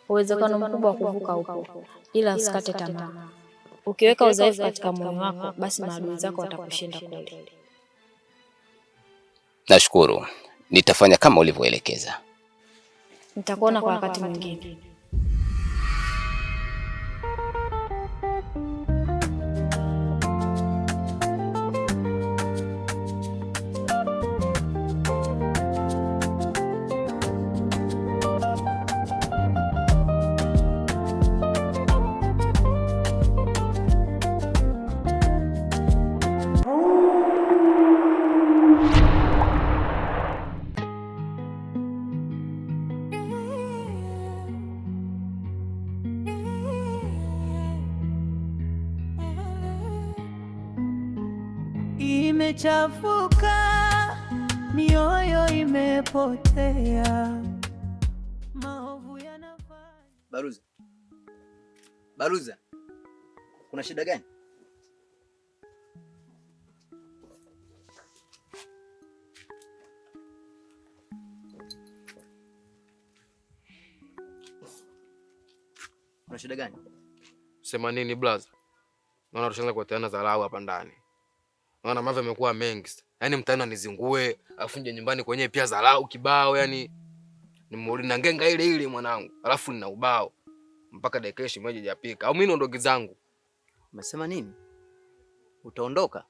uwezekano mkubwa wa kuvuka upo, ila usikate tamaa. Ukiweka udhaifu katika moyo wako, basi maadui zako watakushinda kweli. Nashukuru. Nitafanya kama ulivyoelekeza. Nitakuona kwa wakati mwingine. Imechafuka, mioyo imepotea, maovu yanafanya. Baruza, kuna shida gani? Kuna shida gani? Sema nini blaza? Naona tushaanza kuateana dharau hapa ndani. Naona mambo yamekuwa mengi. Yaani mtaani anizingue, alafu nje nyumbani kwenyewe pia dharau kibao, yani nimurudi na ngenga ile ile mwanangu. Alafu nina ubao. Mpaka dakika 20 hajapika. Au mimi niondoke zangu. Umesema nini? Utaondoka?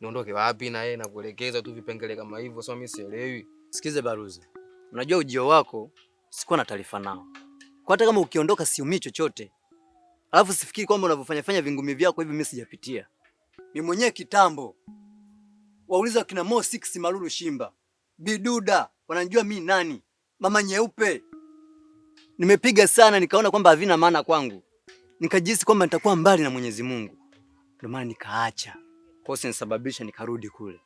Niondoke wapi na yeye nakuelekeza tu vipengele kama hivyo, sio mimi sielewi. Sikize Baruza. Unajua ujio wako sikuwa na taarifa nao. Kwa hata kama ukiondoka siumii chochote. Alafu sifikiri kwamba unavyofanya vingumi vyako hivi mimi sijapitia. Mimi mwenyewe kitambo. Wauliza kina Mo 6 Malulu Shimba. Biduda, wanajua mimi nani? Mama Nyeupe. Nimepiga sana nikaona kwamba havina maana kwangu. Nikajisi kwamba nitakuwa mbali na Mwenyezi Mungu. Ndio maana nikaacha. Kwa hiyo nisababisha nikarudi kule.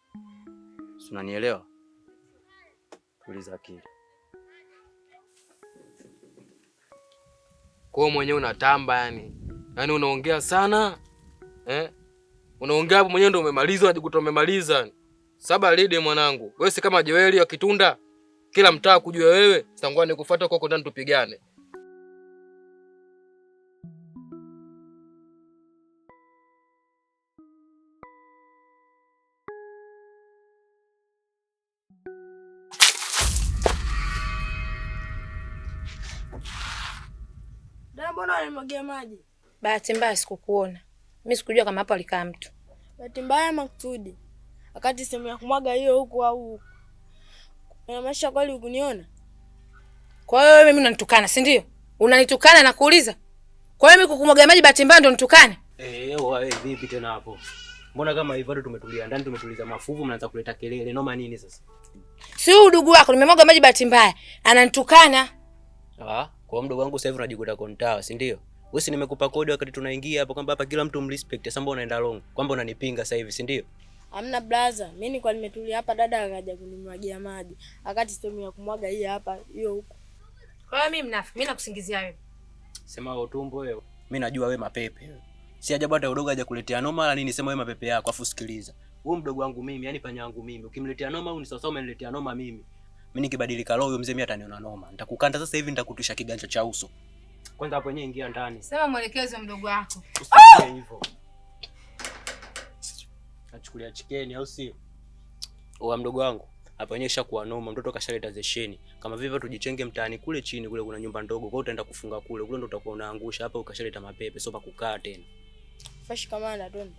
Si unanielewa? Tuliza akili. Kwa mwenyewe unatamba yani. Yaani unaongea sana. Unaongea hapo mwenyewe ndio umemaliza, unajikuta umemaliza. Saba lede mwanangu. Wewe si kama Joeli wa Kitunda. Kila mtaa kujua wewe. Sitangua nikufuata kwako ndani tupigane. Mbona unamwagia maji? Bahati mbaya sikukuona. Mimi sikujua kama hapo alikaa mtu. Bahati mbaya makusudi. Wakati sehemu ya kumwaga hiyo huko au huko. Unamaanisha kweli ukuniona? Kwa hiyo wewe mimi unanitukana, si ndio? Unanitukana na kuuliza. Kwa hiyo mimi kukumwaga maji bahati mbaya ndo nitukane? Wewe vipi tena hapo? Mbona kama hivyo bado tumetulia ndani tumetuliza mafuvu mnaanza kuleta kelele. Noma nini sasa? Si udugu wako nimemwaga maji bahati mbaya. Ananitukana. Kwa mdogo wangu sasa hivi unajikuta kontawa, si ndio? Wewe si nimekupa kodi wakati tunaingia hapo kwamba hapa kila mtu mrespect. Sasa mbona unaenda long? Kwamba unanipinga sasa hivi, si ndio? Hamna blaza, mimi nilikuwa nimetulia hapa dada akaja kunimwagia maji. Wakati sehemu ya kumwaga hii hapa, hiyo huko. Kwa hiyo mimi mnafiki, mimi nakusingizia wewe. Sema utumbo wewe. Mimi najua wewe mapepe wewe. Si ajabu hata udogo aje kuletea noma wala nini, sema wewe mapepe yako afu sikiliza. Wewe mdogo wangu mimi, yani panya wangu mimi. Ukimletea noma au ni sawa sawa umeniletea noma mimi. Mimi nikibadilika roho huyo mzee mimi ataniona noma. Nitakukanda sasa hivi nitakutisha kiganja cha uso. Kwanza hapo yenyewe ingia ndani. Sema mwelekezo mdogo wako. Usikie hivyo. Nachukulia chikeni au sio? Oa mdogo wangu, hapo yenyewe ishakuwa noma, mtoto kashaleta zesheni. Kama vivyo tujichenge mtaani kule chini kule kuna nyumba ndogo. Kwa hiyo utaenda kufunga kule. Kule ndo utakuwa unaangusha hapa ukashaleta mapepe sio pa kukaa tena. Fashi kamanda twende.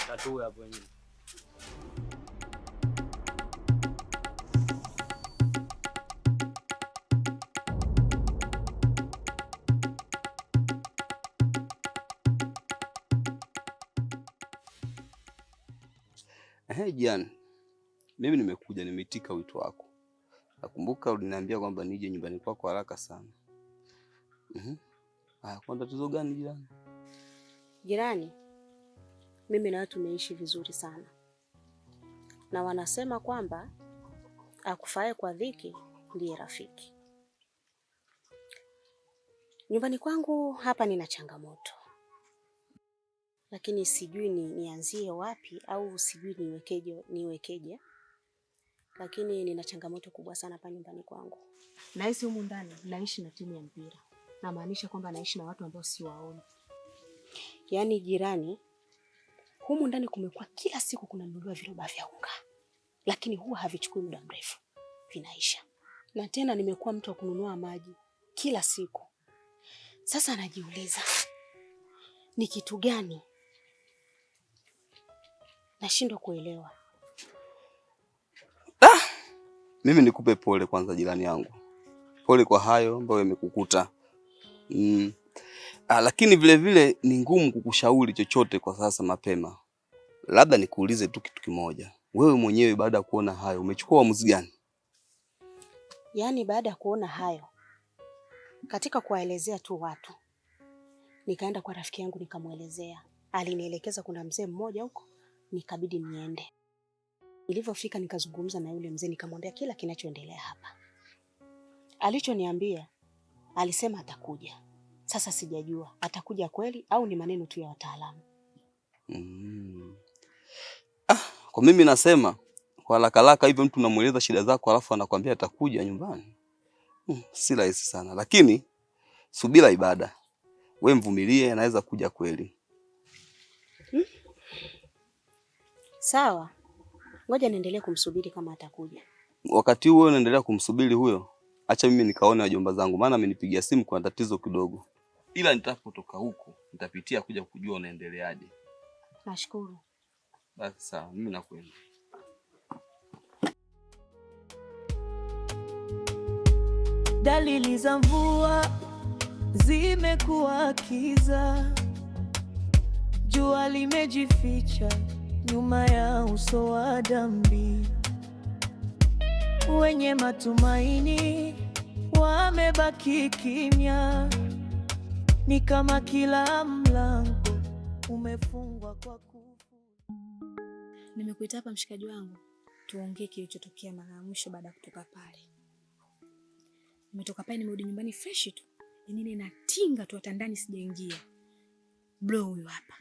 Tatu hapo yenyewe. Jan, mimi nimekuja nimeitika wito wako. Nakumbuka uliniambia kwamba nije nyumbani kwako haraka sana. Kwanza tuzo gani jirani? Jirani, mimi na watu tumeishi vizuri sana. Na wanasema kwamba akufae kwa dhiki ndiye rafiki. Nyumbani kwangu hapa nina changamoto. Lakini sijui nianzie wapi au sijui niwekeje. lakini nina changamoto kubwa sana hapa nyumbani kwangu. Nahisi humu ndani naishi na timu ya mpira. Namaanisha kwamba naishi na watu ambao siwaoni. Yaani jirani, humu ndani kumekuwa kila siku kunanunuliwa viroba vya unga, lakini huwa havichukui muda mrefu, vinaisha. Na tena nimekuwa mtu wa kununua maji kila siku. Sasa najiuliza, ni kitu gani? Nashindwa kuelewa. Mimi nikupe pole kwanza jirani yangu. Pole kwa hayo ambayo yamekukuta. Lakini vile vile ni ngumu kukushauri chochote kwa sasa mapema. Labda nikuulize tu kitu kimoja. Wewe mwenyewe baada ya kuona hayo umechukua uamuzi gani? Yaani baada ya kuona hayo, katika kuwaelezea tu watu, nikaenda kwa rafiki yangu nikamuelezea. Alinielekeza kuna mzee mmoja huko, nikabidi niende. Nilivyofika nikazungumza na yule mzee, nikamwambia kila kinachoendelea hapa. Alichoniambia, alisema atakuja. Sasa sijajua atakuja kweli au ni maneno tu ya wataalamu. Kwa mimi nasema kwa haraka hivyo mtu unamueleza shida zako alafu anakuambia atakuja nyumbani. Si rahisi sana, lakini subira ibada. Wewe mvumilie, anaweza kuja kweli. Sawa. Ngoja niendelee kumsubiri kama atakuja. Wakati huo unaendelea kumsubiri huyo, acha mimi nikaone wajomba zangu, maana amenipigia simu kwa tatizo kidogo. Ila nitapotoka huko nitapitia kuja kujua unaendeleaje. Nashukuru. Basi sawa, mimi nakwenda. Dalili za mvua zimekuwa kiza, jua limejificha nyuma ya uso wa dhambi. Wenye matumaini wamebaki kimya, ni kama kila mlango umefungwa kwa kufu. Nimekuita hapa mshikaji wangu, tuongee kilichotokea mara ya mwisho baada ya kutoka pale. Nimetoka pale nimerudi nyumbani fresh tu. Yaani ninatinga tu hata ndani sijaingia. Bro huyu hapa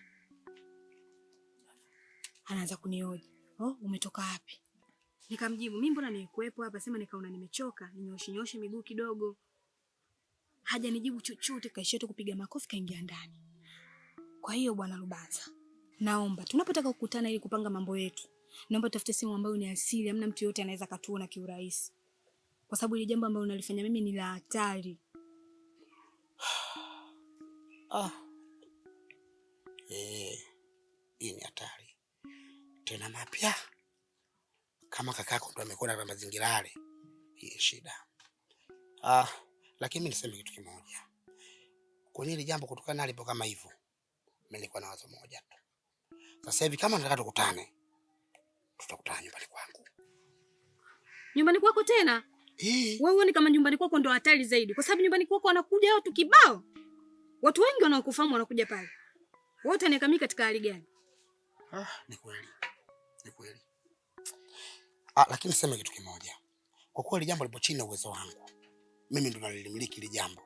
anaanza kunioja. Umetoka wapi? Nikamjibu, mimi mbona nilikuwepo hapa, sema nikaona nimechoka, ninyoshe miguu kidogo. Haja nijibu chochote, kaishia tu kupiga makofi kaingia ndani. Kwa hiyo bwana Lubanza, naomba tunapotaka kukutana ili kupanga mambo yetu, naomba tafute simu ambayo ni asili, hamna mtu yote anaweza katuona kiurahisi. Kwa sababu ile jambo ambalo unalifanya mimi ni la hatari. Hii ni hatari. Tena mapya. Kama kakako ndo amekwenda na mazingira yale, hii shida. Lakini mimi niseme kitu kimoja. Kwa nini jambo kutokana na alipo kama hivyo? Mimi nilikuwa na wazo moja tu. Sasa hivi kama nataka tukutane, tutakutana nyumbani kwangu. Nyumbani kwako tena? Wewe uone kama nyumbani kwako ndo hatari zaidi, kwa sababu nyumbani kwako wanakuja watu kibao. Watu wengi wanaokufahamu wanakuja pale. Wote ni kama katika hali gani? Ni kweli. Ni kweli. Lakini sema kitu kimoja. Kwa kweli jambo lipo chini ya uwezo wangu. Mimi ndo nalimiliki ile jambo.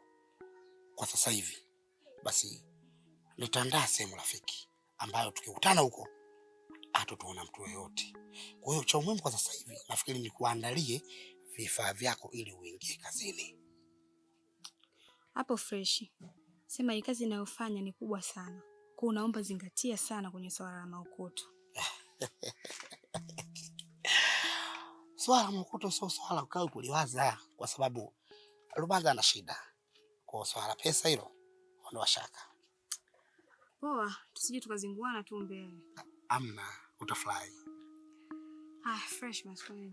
Kwa sasa hivi basi nitaandaa sehemu rafiki ambayo tukikutana huko hatutoona mtu yoyote. Kwa hiyo cha muhimu kwa sasa hivi nafikiri ni kuandalie vifaa vyako ili uingie kazini. Hapo fresh. Sema hii kazi ninayofanya ni kubwa sana. Kwa naomba zingatia sana kwenye swala la maokoto. Swala la maokoto sio swala ukao kuliwaza, kwa sababu Lubanza ana shida. Kwa swala pesa hilo ondoa shaka. Poa, tusije tukazinguana tu mbele. Amna, utafurahi. Fresh maswali.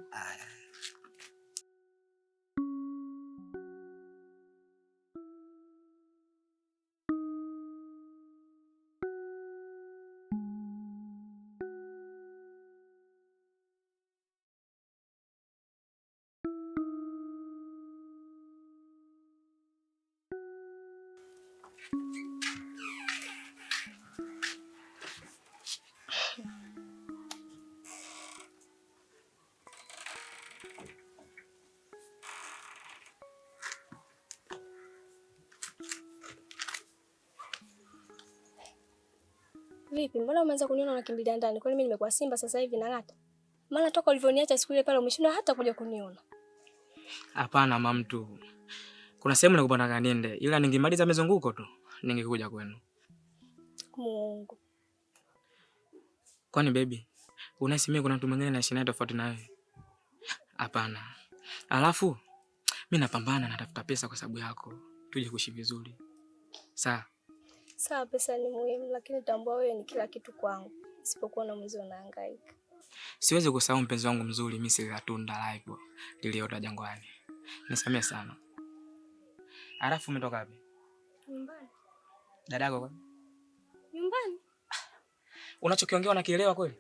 Vipi? Mbona umeanza kuniona unakimbilia ndani? Kwani mimi nimekuwa simba sasa hivi nang'ata? Maana toka ulivyoniacha siku ile pale umeshindwa hata kuja kuniona. Hapana mamtu. Kuna sehemu nilikuwa nataka niende, ila ningemaliza mizunguko tu ningekuja kwenu. Mungu. Kwani baby, unahisi mimi kuna mtu mwingine naishi naye tofauti na wewe? Hapana. Alafu mimi napambana natafuta pesa kwa sababu yako. Tuje kuishi vizuri. Sawa? Sawa, pesa ni muhimu, lakini tambua wewe ni kila kitu kwangu. Isipokuwa na mwizi unahangaika. Siwezi kusahau mpenzi wangu mzuri, mimi si tunda live liliota jangwani. Nisamee sana. Alafu umetoka wapi? Nyumbani. Dadako kwa? Nyumbani. Unachokiongea unakielewa kweli?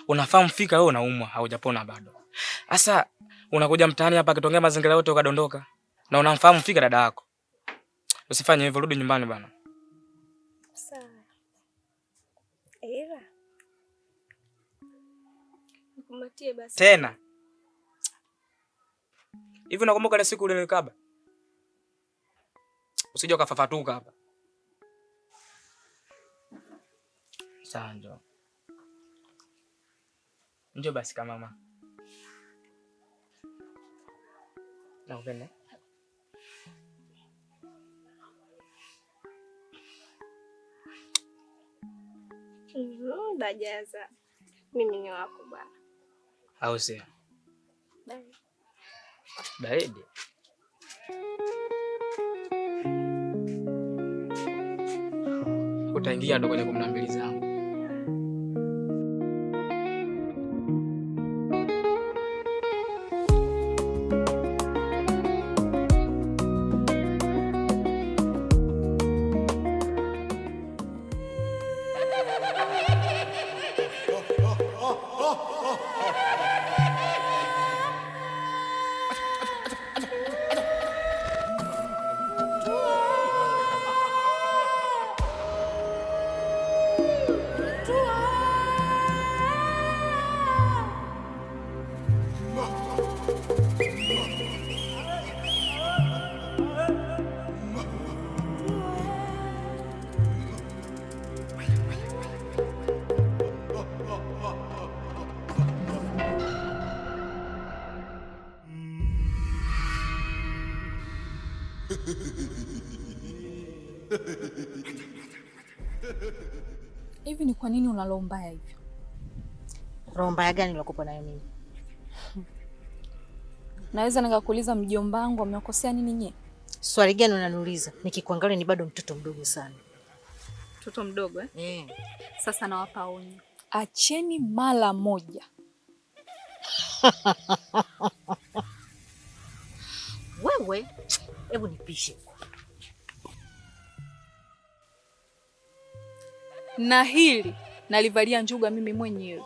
Unafahamu fika wewe unaumwa, haujapona bado. Sasa unakuja mtaani hapa kitongea mazingira yote ukadondoka. Na unamfahamu fika dada yako. Usifanye hivyo, rudi nyumbani bana. Sawa. Ila. Nikumatie basi. Tena. Hivi unakumbuka ile siku ile kaba? Usije ukafafatuka hapa. Sanjo. Njoo basi kama mama. Nakupenda. Dajaza. Mimi ni wako bwana. Au sio? Bye. Baridi. Utaingia ndo kwenye 12 zangu. Hivi ni kwa nini una roho mbaya hivyo? Roho mbaya gani nilokupa nayo mimi? Naweza nikakuuliza mjomba wangu amekosea nini nyie? Swali gani unaniuliza? Nikikuangalia ni bado mtoto mdogo sana. Mtoto mdogo eh? Sasa nawapa onyo. Acheni mara moja. Wewe, hebu nipishe. Na hili nalivalia njuga mimi mwenyewe.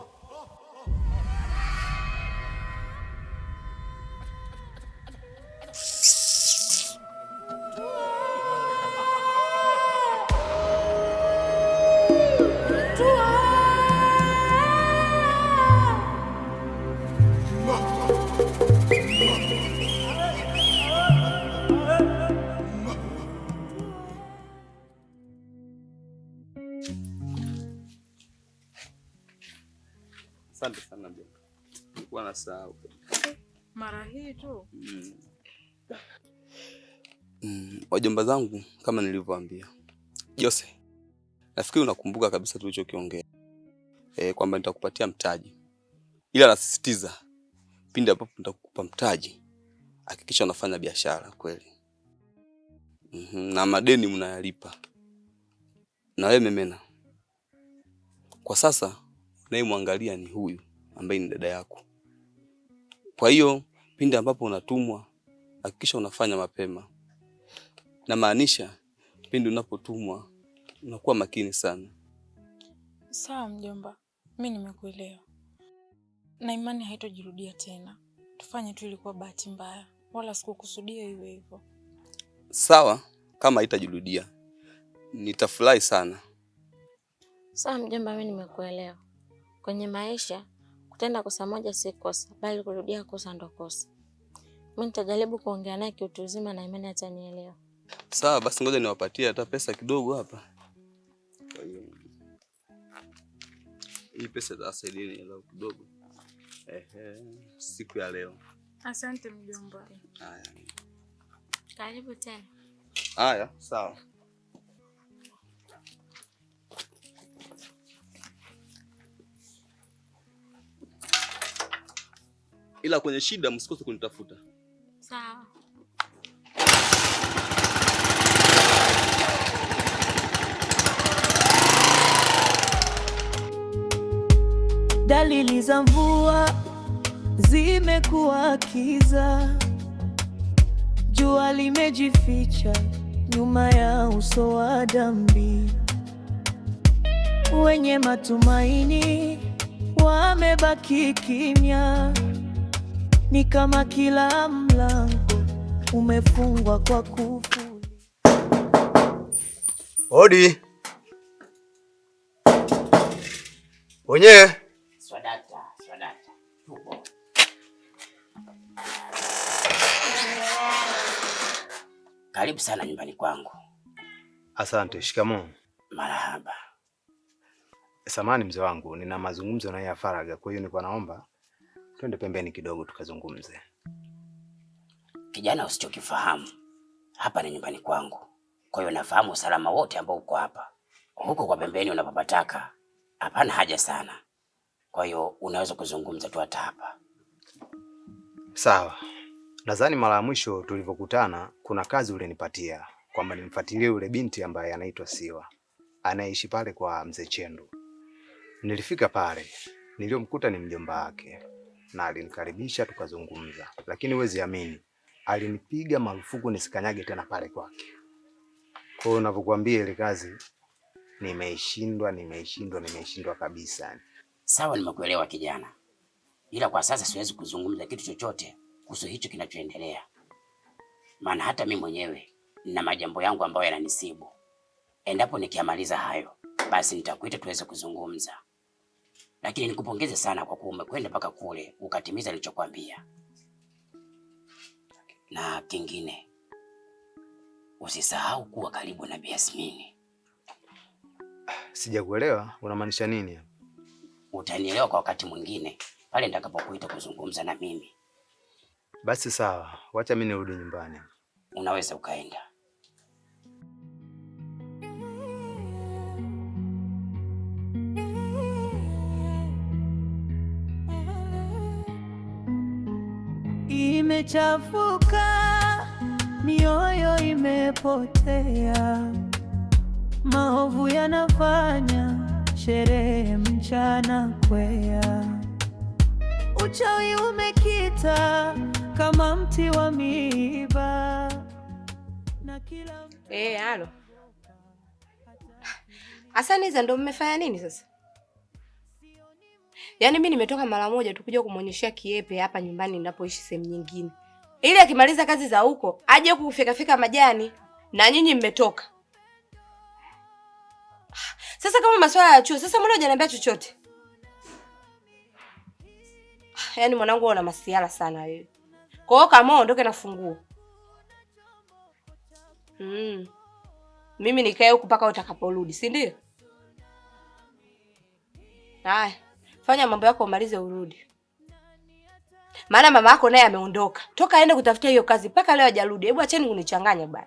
Asante sana bwana. Nilikuwa nasahau. Mara hii tu. Wajomba zangu kama nilivyowaambia. Jose, nafikiri unakumbuka kabisa tulichokiongea. Kwamba nitakupatia mtaji. Ila nasisitiza pindi ambapo nitakupa mtaji, hakikisha unafanya biashara kweli. Na madeni mnayalipa. Na wewe Memena, kwa sasa unayemwangalia ni huyu ambaye ni dada yako. Kwa hiyo pindi ambapo unatumwa, hakikisha unafanya mapema. Na maanisha pindi unapotumwa unakuwa makini sana. Sawa mjomba, mimi nimekuelewa. Na imani haitojirudia tena. Tufanye tu ilikuwa bahati mbaya, wala sikukusudia iwe hivyo. Sawa, kama haitajirudia nitafurahi sana. Sawa mjomba, mimi nimekuelewa. Kwenye maisha kutenda kosa moja si kosa, bali kurudia kosa ndo kosa. Mimi nitajaribu kuongea naye kiutu uzima na imani atanielewa. Sawa, basi ngoja niwapatie hata pesa kidogo hapa. Kwa hiyo hii pesa itasaidia ni kidogo. Siku ya leo. Asante mjomba. Haya. Karibu tena. Haya, sawa. Ila kwenye shida msikose kunitafuta. Sawa. Dalili za mvua zimekuwa kiza, jua limejificha nyuma ya uso wa dhambi. Wenye matumaini wamebaki kimya, ni kama kila mlango umefungwa kwa kufuli. Hodi. Wenyewe. Swadata. Tupo. Karibu sana nyumbani kwangu. Asante. Shikamoo. Marahaba. Samahani mzee wangu, nina mazungumzo na ya faragha, kwa hiyo nilikuwa naomba twende pembeni kidogo tukazungumze. Kijana, usichokifahamu, hapa ni nyumbani kwangu. Kwa hiyo nafahamu usalama wote ambao uko hapa. Huko kwa pembeni unapopataka, hapana haja sana. Kwa hiyo unaweza kuzungumza tu hata hapa. Sawa. Nadhani mara ya mwisho tulivyokutana kuna kazi ulinipatia kwamba nimfuatilie yule binti ambaye anaitwa Siwa, anaishi pale kwa mzee Chendo. Nilifika pale, niliyomkuta ni mjomba wake na alinikaribisha tukazungumza, lakini huwezi amini, alinipiga marufuku nisikanyage tena pale kwake. Kwa hiyo ninavyokuambia ile kazi nimeishindwa kabisa. Sawa, nimekuelewa kijana. Ila kwa sasa siwezi kuzungumza kitu chochote kuhusu hicho kinachoendelea. Maana hata mimi mwenyewe nina majambo yangu ambayo yananisibu. Endapo nikiamaliza hayo, basi nitakuita tuweze kuzungumza. Lakini nikupongeze sana kwa kuwa umekwenda mpaka kule ukatimiza nilichokuambia. Na kingine, usisahau kuwa karibu na Bi Yasmini. Sijakuelewa, unamaanisha nini? Utanielewa kwa wakati mwingine pale nitakapokuita kuzungumza na mimi. Basi sawa, wacha mimi nirudi nyumbani. Unaweza ukaenda. Imechafuka, mioyo imepotea, maovu yanafanya sherehe mchana kwea, uchawi umekita kama mti wa miiba na kila halo. Asaniza, ndo mmefanya nini sasa? Yaani mimi nimetoka mara moja tu kuja kumuonyeshia Kiepe hapa nyumbani ninapoishi sehemu nyingine, ili akimaliza kazi za huko aje huku kufika majani, na nyinyi mmetoka. Sasa kama masuala ya chuo, sasa mbona hujaniambia chochote? Yaani mwanangu una masiala sana wewe. Kwa hiyo kama ondoke na funguo. Mimi nikae huku mpaka utakaporudi, si ndio? Haya, fanya mambo yako umalize urudi. Maana mama yako naye ameondoka. Toka aende kutafutia hiyo kazi mpaka leo hajarudi. Hebu acheni kunichanganya bwana.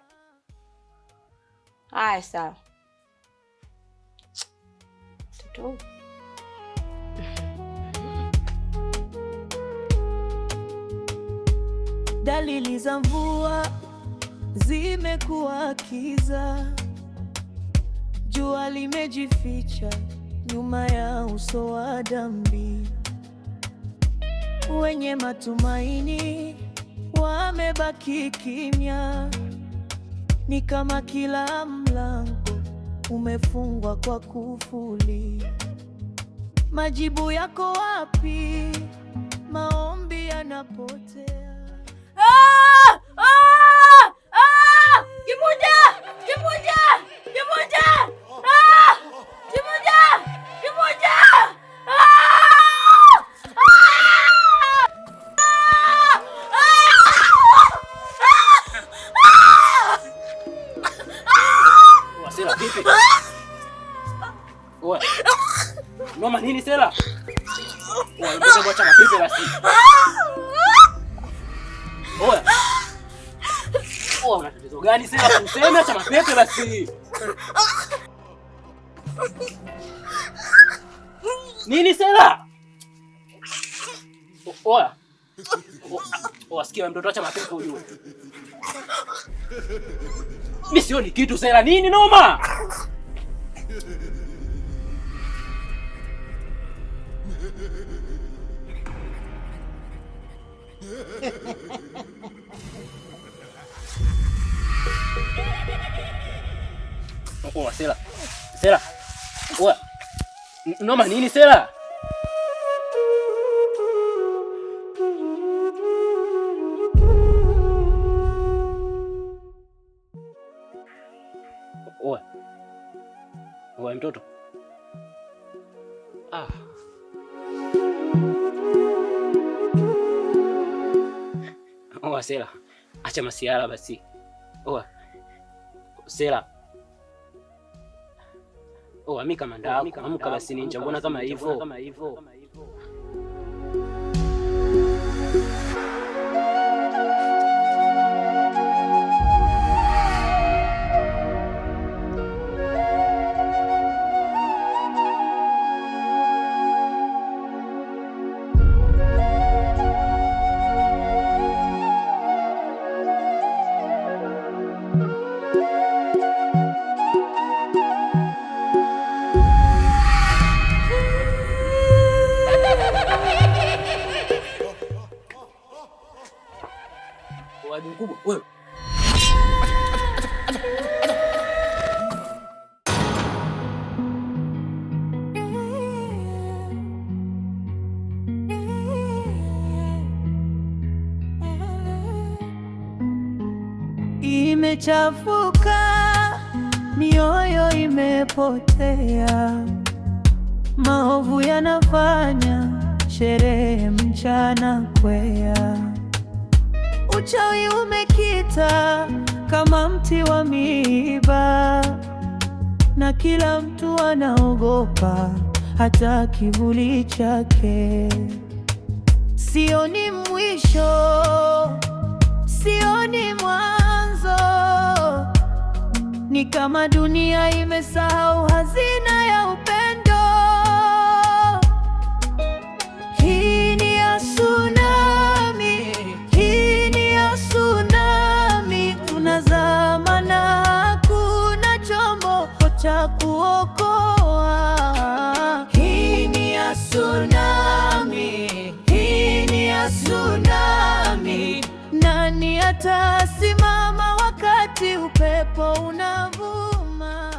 Haya sawa. Tutu. Dalili za mvua zimekuwa kiza, jua limejificha nyuma ya uso wa dhambi. Wenye matumaini wamebaki kimya, ni kama kila mlango umefungwa kwa kufuli. Majibu yako wapi? Maombi yanapotea. Kimunja! Kimunja! Kimunja! Kimunja! Kimunja! Sela vipi? Wewe. Mama nini Sela? Wewe unataka kuacha mapipe basi. Oya. Oh, una tatizo gani sasa? Useme acha mapepe basi. Nini Sela? Oya. Wasikia mtoto acha mapepe ujue. Mimi sioni kitu Sela, nini noma? Oh, Sela. Sela. Oya. Noma nini Sela? Oya. Oya mtoto. Ah. Oya Sela. Acha masiala basi. Oya. Sela. Oh, amika mandao, amka basi ninja, mbona kama hivyo? Wadi mkubwa wewe. Imechafuka, mioyo imepotea, maovu yanafanya sherehe mchana kwea. Uchawi umekita kama mti wa miiba, na kila mtu anaogopa hata kivuli chake. Sioni mwisho, sioni mwanzo, ni kama dunia imesahau hazina ya upendo. Hii ni ya tsunami, hii ni ya tsunami, tunazama na hakuna chombo cha kuokoa. Hii ni ya tsunami, hii ni ya tsunami, nani atasimama wakati upepo unavuma?